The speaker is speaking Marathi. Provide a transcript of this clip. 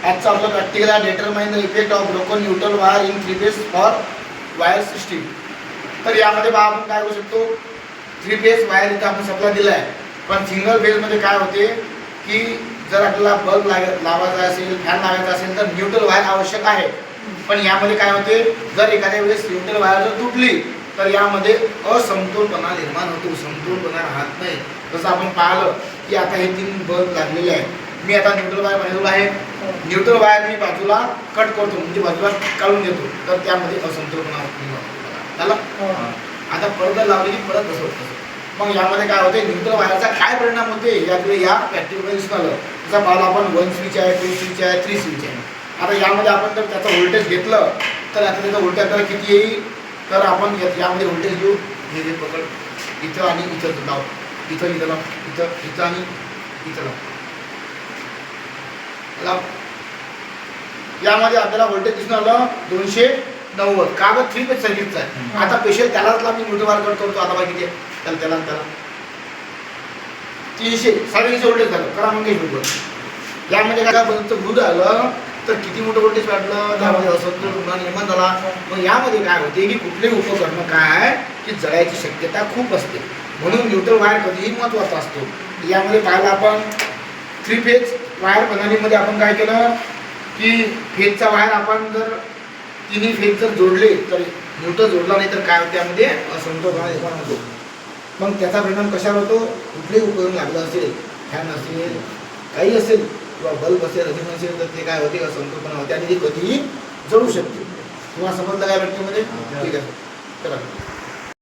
आजचा आपला प्रॅक्टिकल आहे determine the effect of broken neutral wire in 3 phase for wire system. तर यामध्ये बा आपण काय करू शकतो, 3 फेज वायर इथं आपण सप्लाय दिला आहे, पण सिंगल फेजमध्ये काय होते की जर आपल्याला बल्ब लावायचा असेल, फॅन लावायचा असेल तर न्यूट्रल वायर आवश्यक आहे. पण यामध्ये काय होते, जर एखाद्या वेळेस न्यूट्रल वायर जर तुटली तर यामध्ये असमतोलपणा निर्माण होतो, समतोलपणा राहत नाही. जसं आपण पाहिलं की आता हे 3 बल्ब लागलेले आहेत, मी आता न्यूट्रल वायर बाजूला आहे, न्यूट्रल वायर मी बाजूला कट करतो म्हणजे बाजूला काढून देतो, तर त्यामध्ये असमतोलपणा झाला. आता परत लावली की परत तसं होतं. मग यामध्ये काय होते, न्यूट्रल वायरचा काय परिणाम होते याकडे या प्रॅक्टिकल दिसून आलं. जसं पाहिलं आपण 1 स्विच आहे, 2 स्विच आहे, 3 स्विच आहे. आता यामध्ये आपण जर त्याचं व्होल्टेज घेतलं तर आता त्याचं व्होल्टेज आपल्याला किती येईल, तर आपण यामध्ये व्होल्टेज घेऊ, हे पकड इथं आणि इथं लाव, इथं इथं लाव, इथं इथं आणि इथं लाव. यामध्ये आपल्याला व्होल्टेज दिसून आलं 290. का बरं 3 फेज सर्किटचा आहे. आता स्पेशल त्यालाच मी न्यूट्रल वायर कट करतो. आता किती आहे त्याला 300 350 व्होल्टेज झालं. करा मग काही यामध्ये काय बंद भूत आलं तर किती मोठं व्होल्टेज वाढलं, त्यामध्ये असंतोलपणा निर्माण झाला. मग यामध्ये काय होते की कुठलेही उपकरण काय की जळायची शक्यता खूप असते. म्हणून न्यूट्रल वायर कधीही महत्त्वाचा असतो. यामध्ये पाहिलं आपण 3 फेज वायर प्रणालीमध्ये आपण काय केलं की फेजचा वायर आपण जर तिन्ही फेज जर जोडले तर न्यूट्रल जोडला नाही तर काय होते, त्यामध्ये असंतोलपणा निर्माण होतो. मग त्याचा परिणाम कशावर होतो, कुठलेही उपकरण लागलं असेल, फॅन असेल, काही असेल किंवा बल्ब असेल, अजून असेल तर ते काय होते, असंतोलपणा होते आणि ते कधीही जळू शकते. तुम्हाला समजलं काय व्यक्तीमध्ये? ठीक आहे, चला.